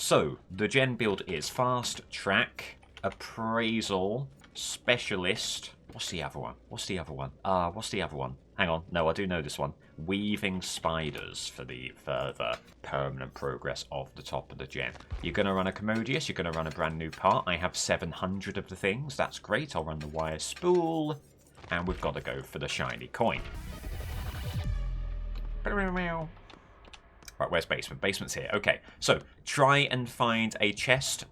So, the gen build is fast track, appraisal, specialist. What's the other one? What's the other one? What's the other one? Hang on. No, I do know this one. Weaving spiders for the further permanent progress of the top of the gen. You're going to run a Commodious. You're going to run a brand new part. I have 700 of the things. That's great. I'll run the wire spool. And we've got to go for the shiny coin. Right, where's basement? Basement's here. Okay, so try and find a chest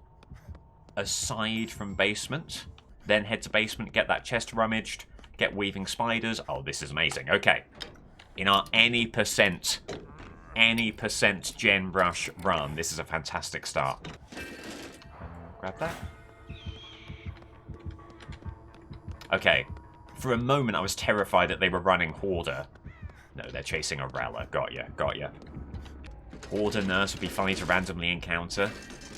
aside from basement. Then head to basement, get that chest rummaged, get weaving spiders. Oh, this is amazing. Okay. In our any percent gen rush run, this is a fantastic start. Grab that. Okay. For a moment, I was terrified that they were running Hoarder. No, they're chasing a Rella. Got ya, got ya. Hoarder Nurse would be funny to randomly encounter.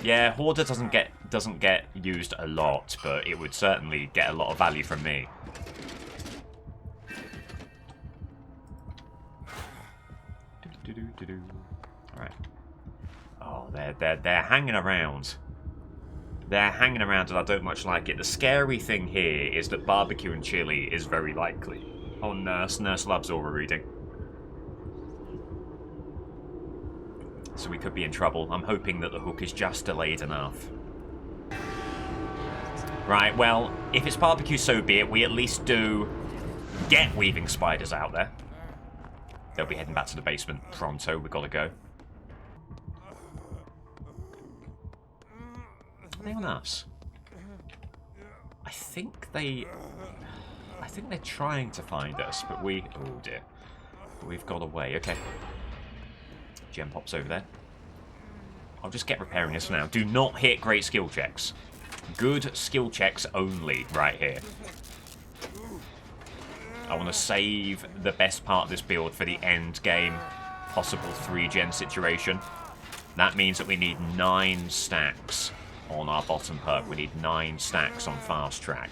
Yeah, Hoarder doesn't get used a lot, but it would certainly get a lot of value from me. Alright. Oh, they're hanging around. They're hanging around and I don't much like it. The scary thing here is that barbecue and chili is very likely. Oh, Nurse. Nurse loves aura reading. So we could be in trouble. I'm hoping that the hook is just delayed enough. Right, well, if it's barbecue, so be it. We at least do get weaving spiders out there. They'll be heading back to the basement pronto. We've got to go. Are they on us? I think they're trying to find us, but we... Oh, dear. We've got away. Okay. Gem pops over there. I'll just get repairing this for now. Do not hit great skill checks. Good skill checks only right here. I want to save the best part of this build for the end game possible 3-gen situation. That means that we need 9 stacks on our bottom perk. We need 9 stacks on fast track.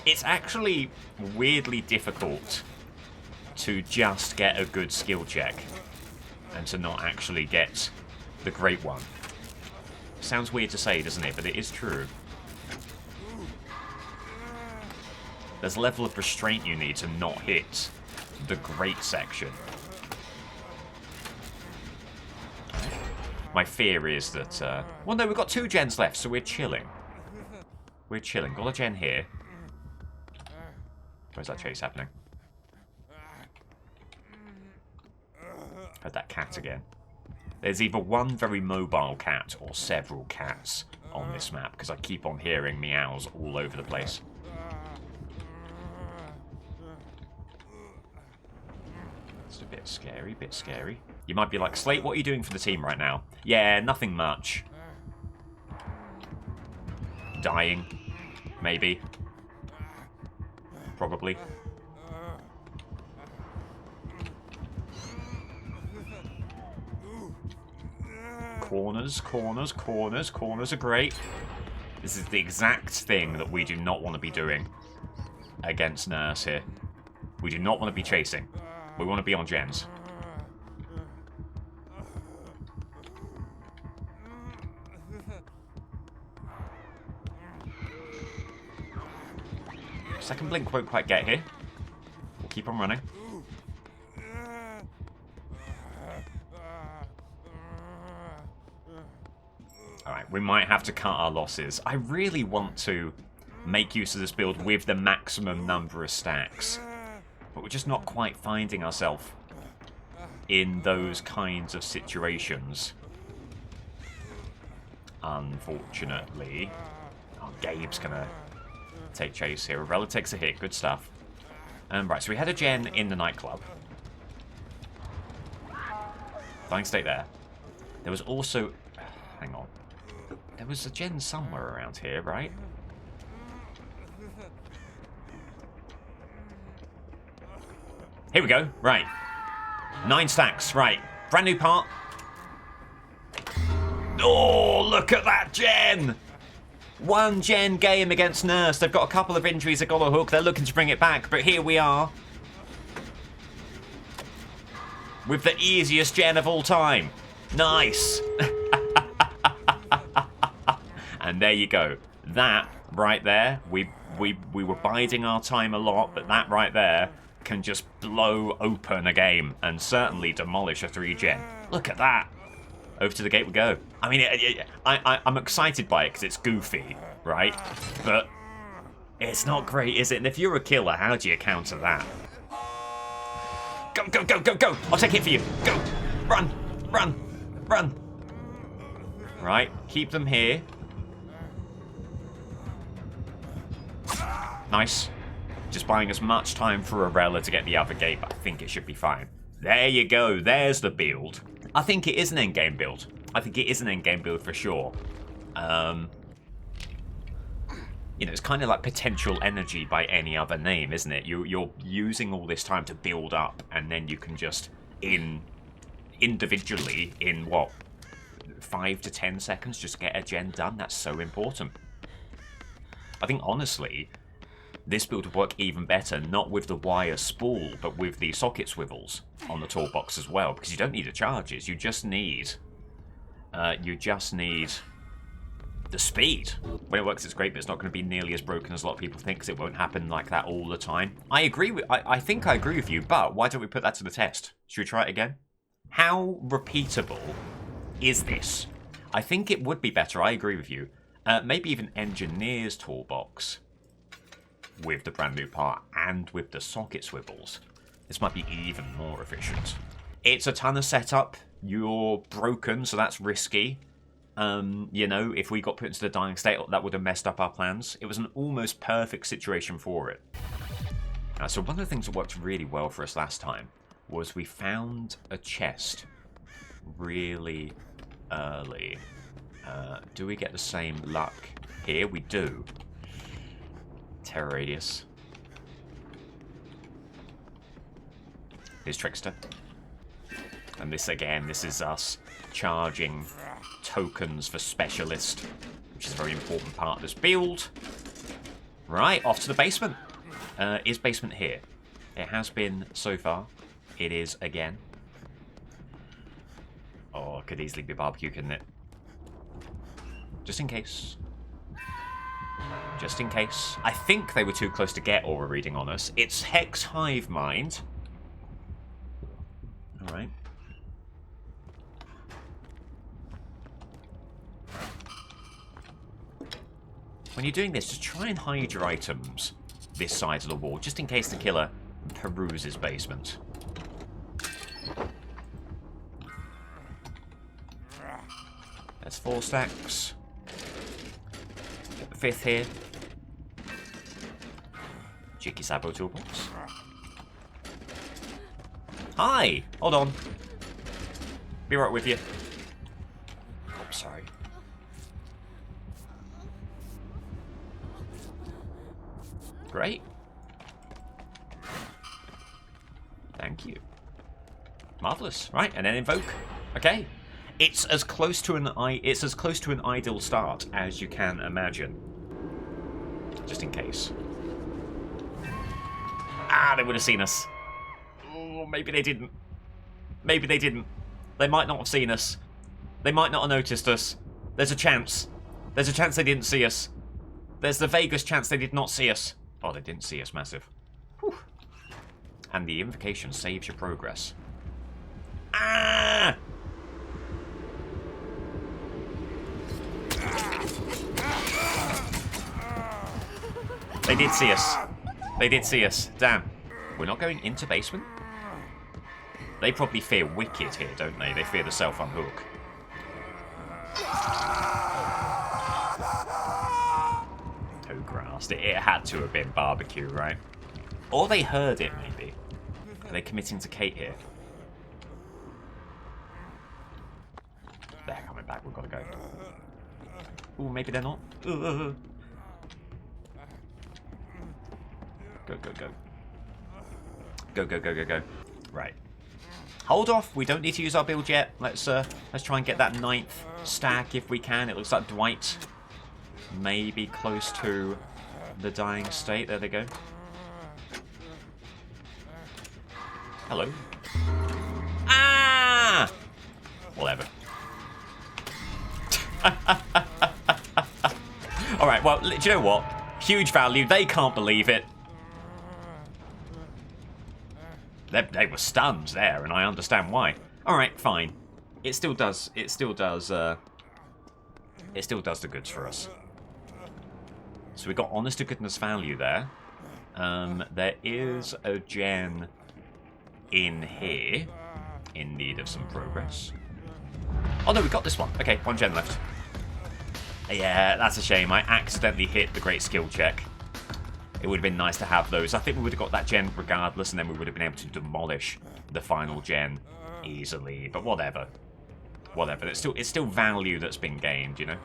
It's actually weirdly difficult to just get a good skill check and to not actually get the great one. Sounds weird to say, doesn't it? But it is true. There's a level of restraint you need to not hit the great section. My fear is that... well, no, we've got 2 gens left, so we're chilling. We're chilling. Got a gen here. Where's that chase happening? Heard that cat again. There's either one very mobile cat or several cats on this map, because I keep on hearing meows all over the place. It's a bit scary, bit scary. You might be like, Slate, what are you doing for the team right now? Yeah, nothing much. Dying. Maybe. Probably. Corners, corners, corners. Corners are great. This is the exact thing that we do not want to be doing against Nurse here. We do not want to be chasing. We want to be on gens. Second blink won't quite get here. We'll keep on running. Alright, we might have to cut our losses. I really want to make use of this build with the maximum number of stacks. But we're just not quite finding ourselves in those kinds of situations. Unfortunately. Oh, Gabe's gonna take chase here. Rella takes a hit. Good stuff. Right, so we had a gen in the nightclub. Dying state there. There was also... Hang on. There was a gen somewhere around here, right? Here we go. Right. 9 stacks. Right. Brand new part. Oh, look at that gen! 1 gen game against Nurse. They've got a couple of injuries. They've got a hook. They're looking to bring it back. But here we are. with the easiest gen of all time. Nice. And there you go. That right there, we were biding our time a lot, but that right there can just blow open a game and certainly demolish a 3-gen. Look at that. Over to the gate we go. I mean, I'm excited by it because it's goofy, right? But it's not great, is it? And if you're a killer, how do you counter that? Go, go, go, go, go! I'll take it for you. Go! Run! Run! Run! Right, keep them here. Nice. Just buying as much time for Arella to get the other gate, but I think it should be fine. There you go. There's the build. I think it is an endgame build. I think it is an endgame build for sure. You know, it's kind of like potential energy by any other name, isn't it? You're using all this time to build up, and then you can just, individually, in what, 5 to 10 seconds, just get a gen done. That's so important. I think, honestly, this build would work even better, not with the wire spool, but with the socket swivels on the toolbox as well, because you don't need the charges. You just need the speed. When it works, it's great, but it's not going to be nearly as broken as a lot of people think, because it won't happen like that all the time. I think I agree with you, but why don't we put that to the test? Should we try it again? How repeatable is this? I think it would be better. I agree with you. Maybe even Engineer's toolbox with the brand new part and with the socket swivels. This might be even more efficient. It's a ton of setup. You're broken, so that's risky. You know, if we got put into the dying state, that would have messed up our plans. It was an almost perfect situation for it. So one of the things that worked really well for us last time was we found a chest really early. Do we get the same luck here? We do. Terror radius. Here's Trickster. And this again, this is us charging tokens for Specialist, which is a very important part of this build. Right, off to the basement. Is basement here? It has been so far. It is again. Oh, it could easily be barbecue, couldn't it? Just in case. Just in case. I think they were too close to get Aura reading on us. It's Hex Hive Mind. Alright. When you're doing this, just try and hide your items this side of the wall, just in case the killer peruses basement. That's 4 stacks. Get the 5th here. Cheeky Sabo toolbox. Hi! Hold on. Be right with you. Oh, sorry. Great. Thank you. Marvelous. Right, and then invoke. Okay. It's as close to an ideal start as you can imagine. Just in case. Ah, they would have seen us. Oh, maybe they didn't. Maybe they didn't. They might not have seen us. They might not have noticed us. There's a chance. There's a chance they didn't see us. There's the vaguest chance they did not see us. Oh, they didn't see us. Massive. Whew. And the invocation saves your progress. Ah! They did see us. They did see us. Damn. We're not going into basement? They probably fear Wicked here, don't they? They fear the self-unhook. Oh, grass. It had to have been barbecue, right? Or they heard it, maybe. Are they committing to Kate here? They're coming back. We've got to go. Ooh, maybe they're not. Go, go, go. Go, go, go, go, go. Right. Hold off. We don't need to use our build yet. Let's try and get that 9th stack if we can. It looks like Dwight may be close to the dying state. There they go. Hello. Whatever. Alright, well, do you know what? Huge value. They can't believe it. They were stunned there, and I understand why. Alright, fine. It still does the goods for us. So we got honest to goodness value there. There is a gen in here in need of some progress. Oh no, we got this one. Okay, 1 gen left. Yeah, that's a shame. I accidentally hit the great skill check. It would have been nice to have those. I think we would have got that gen regardless, and then we would have been able to demolish the final gen easily. But whatever. Whatever. It's still value that's been gained, you know?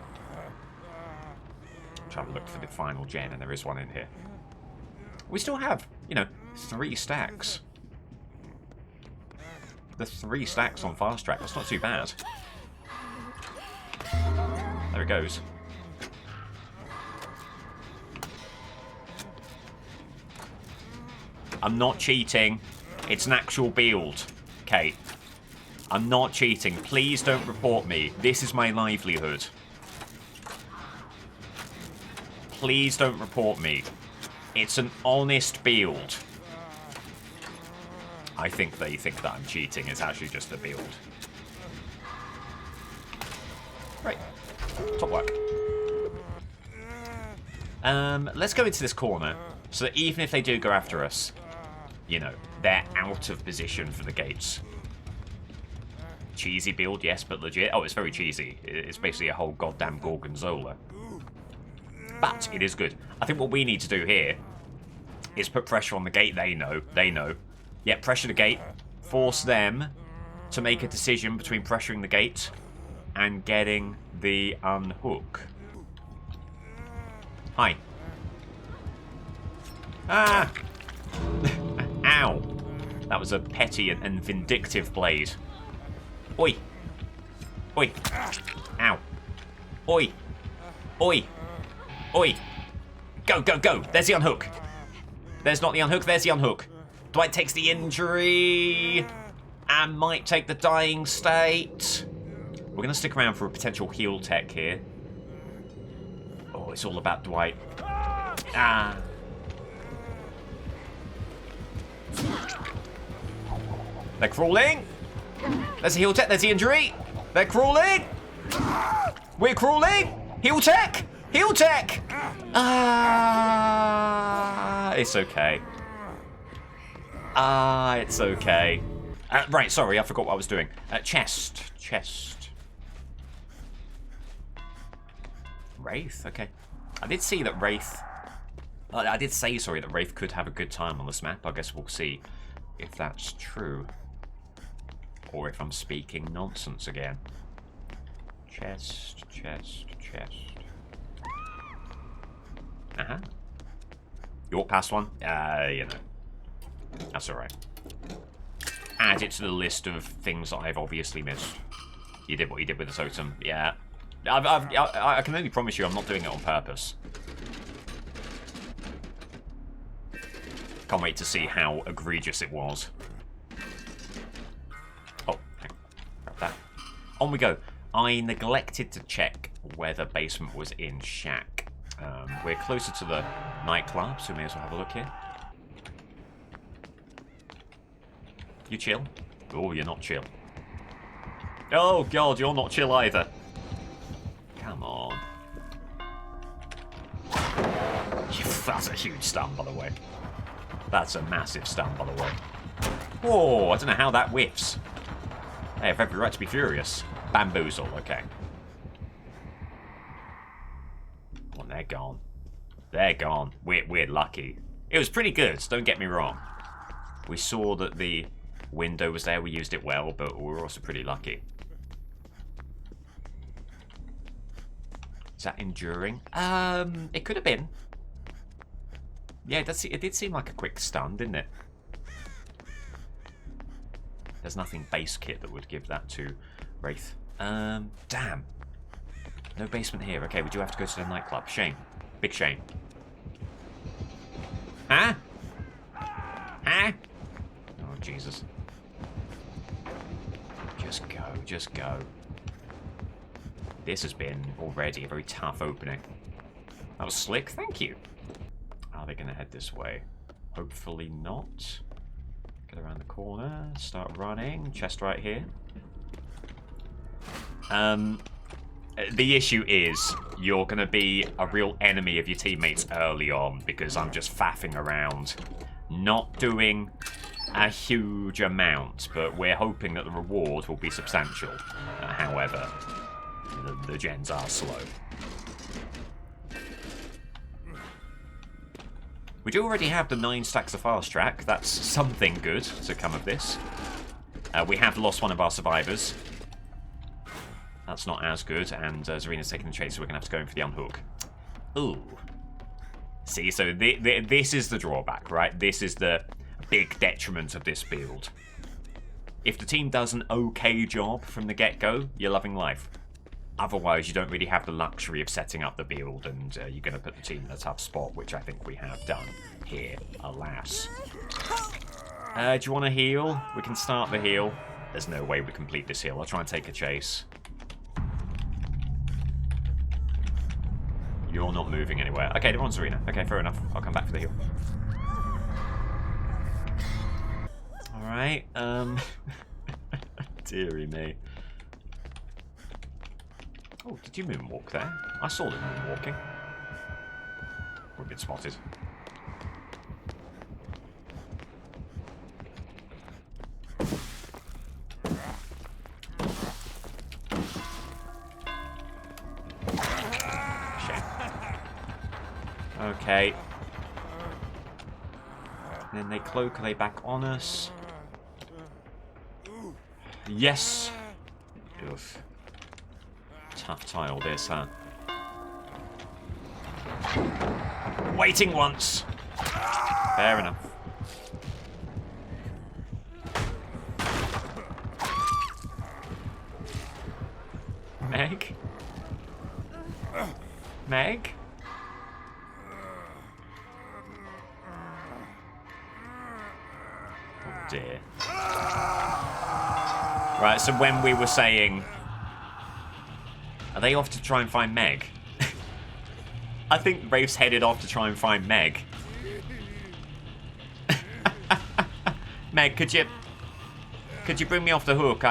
Try to look for the final gen, and there is one in here. We still have, you know, 3 stacks. The 3 stacks on fast track. That's not too bad. There it goes. I'm not cheating. It's an actual build. Okay. I'm not cheating. Please don't report me. This is my livelihood. Please don't report me. It's an honest build. I think they think that I'm cheating. It's actually just a build. Right. Top work. Let's go into this corner so that even if they do go after us, you know, they're out of position for the gates. Cheesy build, yes, but legit. Oh, it's very cheesy. It's basically a whole goddamn gorgonzola. But it is good. I think what we need to do here is put pressure on the gate. They know. They know. Yeah, pressure the gate. Force them to make a decision between pressuring the gate and getting the unhook. Hi. Ah! Ow! That was a petty and vindictive blade. Oi! Oi! Ow! Oi! Oi! Oi! Go, go, go! There's the unhook! There's not the unhook, there's the unhook. Dwight takes the injury and might take the dying state. We're going to stick around for a potential heal tech here. Oh, it's all about Dwight. Ah. They're crawling. There's a heal tech, there's the injury. They're crawling. We're crawling. Heal tech. Heal tech. Ah. It's okay. Ah, it's okay. Right, sorry, I forgot what I was doing. Chest. Wraith, okay. I did see that Wraith... I did say, sorry, that Wraith could have a good time on this map. I guess we'll see if that's true. Or if I'm speaking nonsense again. Chest. Uh-huh. You walk past one? You know. That's alright. Add it to the list of things that I've obviously missed. You did what you did with the totem. Yeah. I can only promise you I'm not doing it on purpose. Can't wait to see how egregious it was. Oh, hang on. Grab that. On we go. I neglected to check whether basement was in shack. We're closer to the nightclub, so we may as well have a look here. You chill? Oh, you're not chill. Oh, God, you're not chill either. Come on. That's a huge stun, by the way. That's a massive stun, by the way. Whoa, I don't know how that whiffs. Hey, I've every right to be furious. Bamboozle, okay. Well, they're gone. They're gone. We're lucky. It was pretty good, don't get me wrong. We saw that the window was there, we used it well, but we were also pretty lucky. Is that enduring? It could have been. Yeah, it did seem like a quick stun, didn't it? There's nothing base kit that would give that to Wraith. Damn. No basement here. Okay, we do have to go to the nightclub. Shame. Big shame. Huh? Huh? Oh, Jesus. Just go, just go. This has been already a very tough opening. That was slick, thank you. Are they going to head this way? Hopefully not. Get around the corner, start running. Chest right here. The issue is you're going to be a real enemy of your teammates early on because I'm just faffing around. Not doing a huge amount, but we're hoping that the reward will be substantial. However, the gens are slow. We do already have the 9 stacks of fast track. That's something good to come of this. We have lost one of our survivors. That's not as good, and Zarina's taking the chase, so we're going to have to go in for the unhook. Ooh. See, so this is the drawback, right? This is the big detriment of this build. If the team does an okay job from the get-go, you're loving life. Otherwise, you don't really have the luxury of setting up the build, and you're going to put the team in a tough spot, which I think we have done here, alas. Do you want to heal? We can start the heal. There's no way we complete this heal. I'll try and take a chase. You're not moving anywhere. Okay, they're on Zarina. Okay, fair enough. I'll come back for the heal. Alright, dearie me. Oh, did you moonwalk there? I saw them moonwalking. We've been spotted. Shame. Okay. And then they cloak, are they back on us? Yes! Oof. Tough tile this, huh? Waiting once! Fair enough. Meg? Meg? Oh dear. Right, so when we were saying... Are they off to try and find Meg? I think Rafe's headed off to try and find Meg. Meg, could you bring me off the hook?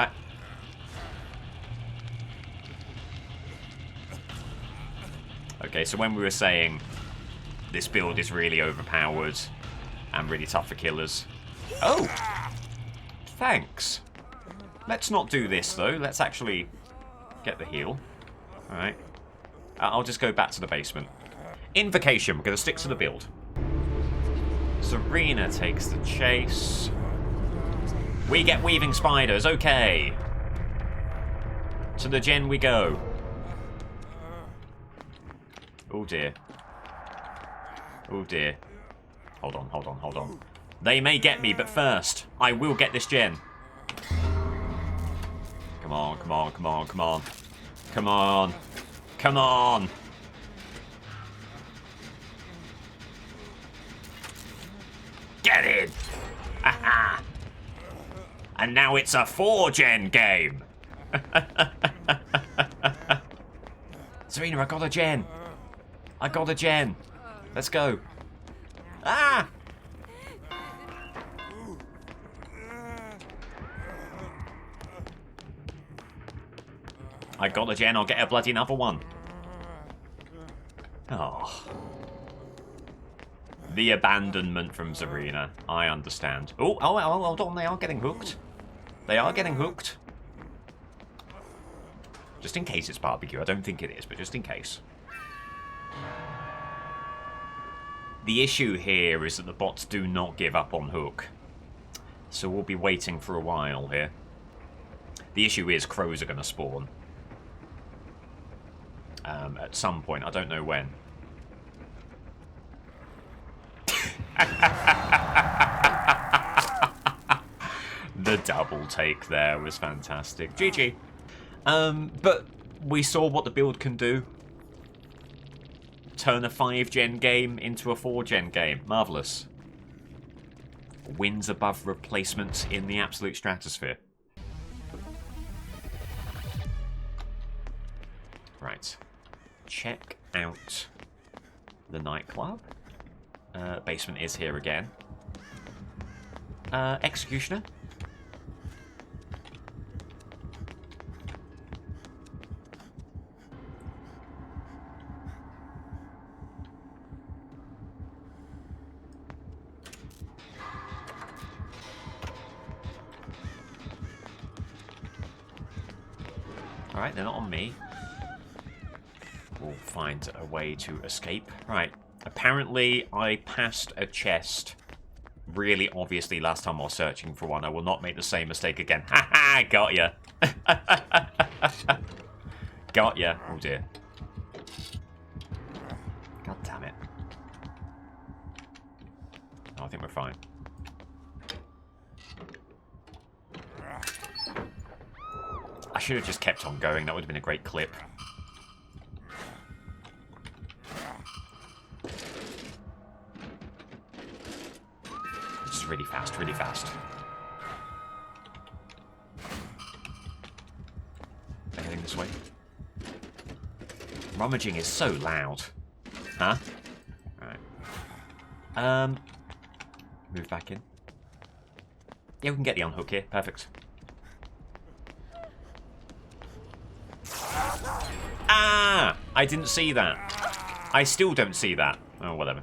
Okay, so when we were saying this build is really overpowered and really tough for killers. Oh! Thanks. Let's not do this, though. Let's actually get the heal. Alright. I'll just go back to the basement. Invocation. We're going to stick to the build. Zarina takes the chase. We get weaving spiders. Okay. To the gen we go. Oh, dear. Oh, dear. Hold on, hold on, hold on. They may get me, but first, I will get this gen. Come on, come on, come on, come on. Come on. Come on. Get in. Aha. And now it's a 4-gen game. Zarina, I got a gen. I got a gen. Let's go. Ah! I got a gen, I'll get a bloody another one. Oh. The abandonment from Zarina. I understand. Oh, hold on, they are getting hooked. They are getting hooked. Just in case it's barbecue. I don't think it is, but just in case. The issue here is that the bots do not give up on hook. So we'll be waiting for a while here. The issue is crows are going to spawn. At some point, I don't know when. The double take there was fantastic. GG. But we saw what the build can do. Turn a 5-gen game into a 4-gen game. Marvellous. Wins above replacements in the absolute stratosphere. Right. Check out the nightclub. Basement is here again. Executioner. Alright, they're not on me. We'll find a way to escape. Right. Apparently, I passed a chest really obviously last time I was searching for one. I will not make the same mistake again. Ha ha! Got ya! Got ya. Oh dear. God damn it. Oh, I think we're fine. I should have just kept on going. That would have been a great clip. Just really fast, really fast. Anything this way? Rummaging is so loud. Huh? Alright. Move back in. Yeah, we can get the unhook here. Perfect. Ah! I didn't see that. I still don't see that. Oh, whatever.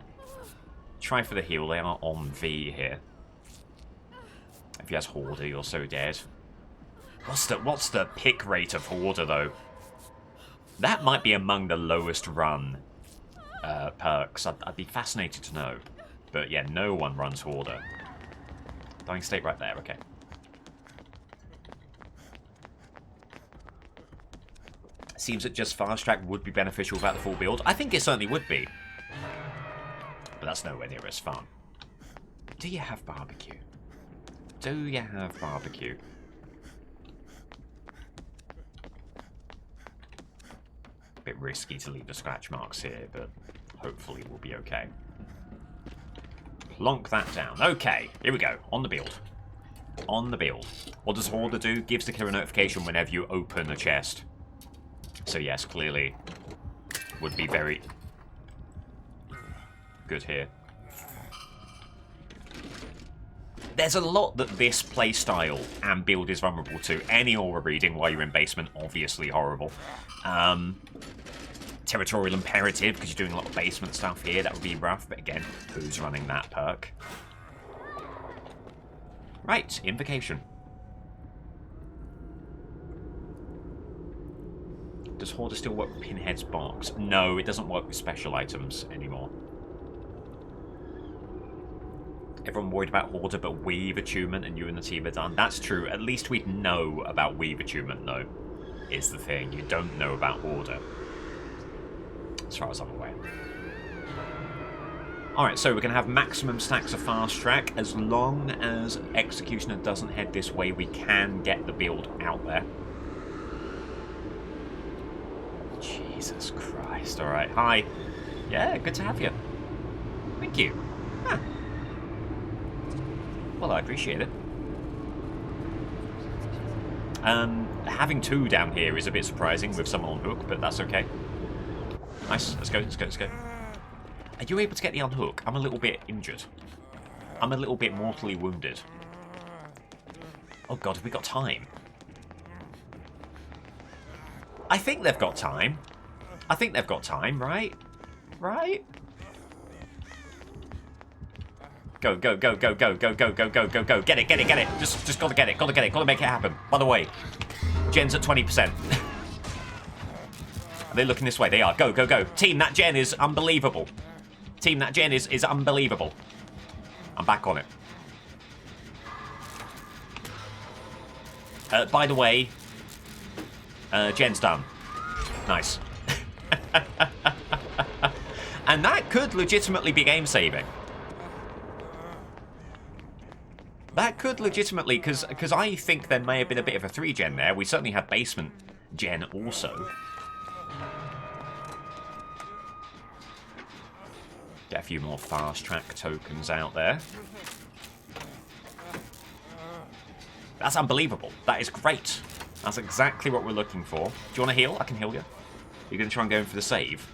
Try for the heal. They are on V here. If he has Hoarder, you're so dead. What's the pick rate of Hoarder, though? That might be among the lowest run perks. I'd be fascinated to know. But yeah, no one runs Hoarder. Dying state right there, okay. Seems that just fast track would be beneficial without the full build. I think it certainly would be. But that's nowhere near as fun. Do you have barbecue? Do you have barbecue? Bit risky to leave the scratch marks here, but hopefully we'll be okay. Plonk that down. Okay, here we go. On the build. On the build. What does Hoarder do? Gives the killer a notification whenever you open a chest. So yes, clearly would be very good here. There's a lot that this playstyle and build is vulnerable to. Any aura reading while you're in basement, obviously horrible. Territorial imperative, because you're doing a lot of basement stuff here, that would be rough. But again, who's running that perk? Right, invocation. Does Hoarder still work with Pinhead's box? No, it doesn't work with special items anymore. Everyone worried about Hoarder, but Weave attunement and you and the team are done. That's true. At least we know about Weave attunement, though, is the thing. You don't know about Hoarder, as far as I'm aware. Alright, so we're going to have maximum stacks of fast track. As long as Executioner doesn't head this way, we can get the build out there. Jesus Christ. Alright, hi. Yeah, good to have you. Thank you. Huh. Well, I appreciate it. Having two down here is a bit surprising with someone on hook, but that's okay. Nice. Let's go, let's go, let's go. Are you able to get the unhook? I'm a little bit injured. I'm a little bit mortally wounded. Oh god, have we got time? I think they've got time. I think they've got time, right? Right? Go, go, go, go, go, go, go, go, go, go, go. Get it, get it, get it. Just gotta get it, gotta get it, gotta make it happen. By the way, Gen's at 20%. Are they looking this way? They are. Go, go, go. Team, that Gen is unbelievable. Team, that Gen is unbelievable. I'm back on it. By the way, Gen's done. Nice. And that could legitimately be game-saving. That could legitimately, because I think there may have been a bit of a 3-gen there. We certainly had basement gen also. Get a few more fast track tokens out there. That's unbelievable. That is great. That's exactly what we're looking for. Do you want to heal? I can heal you. You're going to try and go in for the save.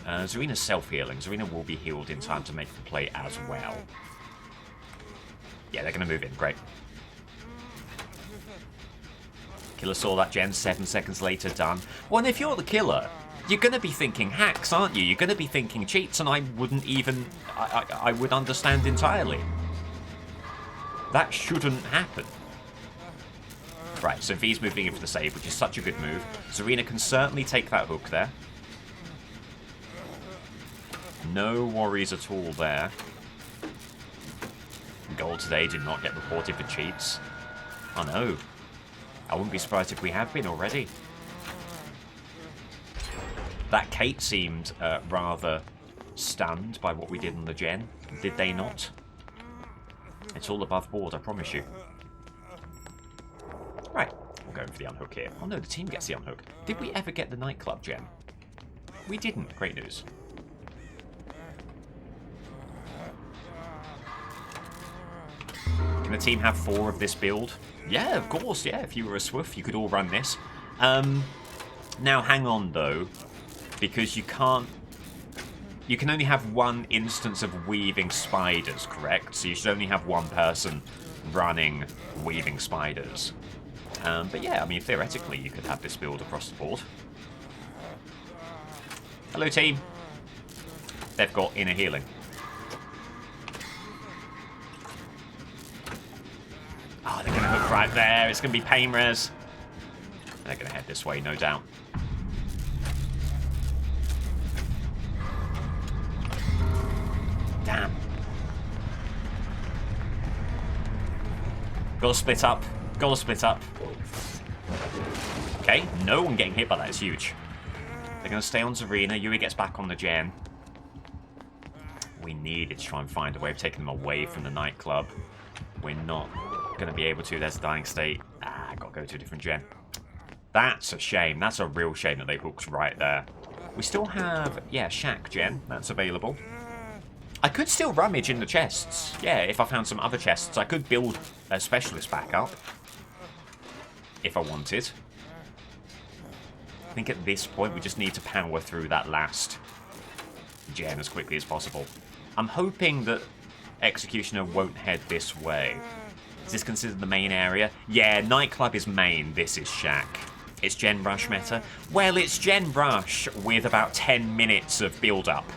Zarina's self-healing. Zarina will be healed in time to make the play as well. Yeah, they're going to move in. Great. Killer saw that gen 7 seconds later, done. Well, and if you're the killer, you're going to be thinking hacks, aren't you? You're going to be thinking cheats, and I wouldn't even... I would understand entirely. That shouldn't happen. Right, so V's moving in for the save, which is such a good move. Zarina can certainly take that hook there. No worries at all there. Gold today did not get reported for cheats. Oh no. I wouldn't be surprised if we have been already. That Kate seemed rather stunned by what we did on the gen. Did they not? It's all above board, I promise you. Right, we're going for the unhook here. Oh no, the team gets the unhook. Did we ever get the nightclub gen? We didn't. Great news. Can the team have 4 of this build? Yeah, of course, yeah. If you were a Swoof, you could all run this. Now, hang on, though, because you can't... You can only have 1 instance of weaving spiders, correct? So you should only have 1 person running weaving spiders. But yeah, I mean, theoretically, you could have this build across the board. Hello, team. They've got inner healing. Oh, they're going to hook right there. It's going to be pain res. They're going to head this way, no doubt. Damn. Gotta split up. Gotta split up. Okay, no one getting hit by that is huge. They're going to stay on Zarina. Yui gets back on the gen. We needed to try and find a way of taking them away from the nightclub. We're not going to be able to. There's a dying state. Ah, got to go to a different gen. That's a shame. That's a real shame that they hooked right there. We still have, yeah, Shack gen. That's available. I could still rummage in the chests. Yeah, if I found some other chests, I could build a specialist back up. If I wanted. I think at this point we just need to power through that last gen as quickly as possible. I'm hoping that Executioner won't head this way. Is this considered the main area? Yeah, nightclub is main. This is Shack. It's Gen Rush meta. Well, it's Gen Rush with about 10 minutes of build-up.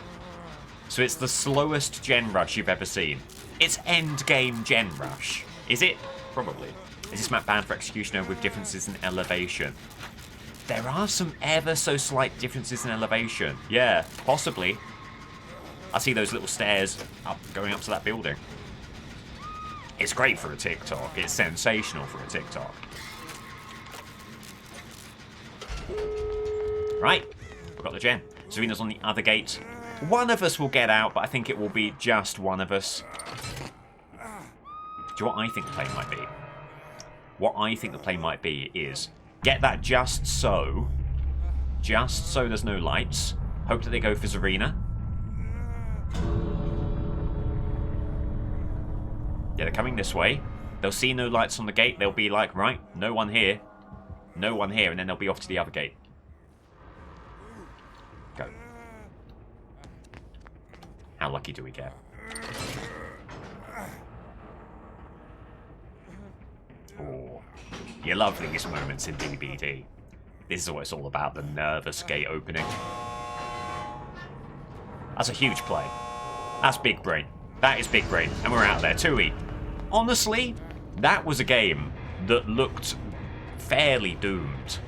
So it's the slowest Gen Rush you've ever seen. It's Endgame Gen Rush. Is it? Probably. Is this map banned for Executioner with differences in elevation? There are some ever so slight differences in elevation. Yeah, possibly. I see those little stairs going up to that building. It's great for a TikTok. It's sensational for a TikTok. Right, we've got the gen. Zarina's on the other gate. One of us will get out, but I think it will be just one of us. Do you know what I think the play might be? What I think the play might be is get that just so there's no lights. Hope that they go for Zarina. Yeah, they're coming this way. They'll see no lights on the gate. They'll be like, right, no one here. No one here. And then they'll be off to the other gate. Go. How lucky do we get? Oh, you love these moments in DBD. This is what it's all about, the nervous gate opening. That's a huge play. That's big brain. That is big brain. And we're out there. 2E. Honestly, that was a game that looked fairly doomed.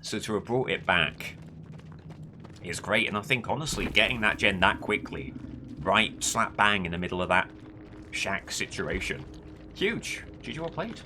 So to have brought it back is great. And I think, honestly, getting that gen that quickly, right slap bang in the middle of that Shack situation, huge. GG well played.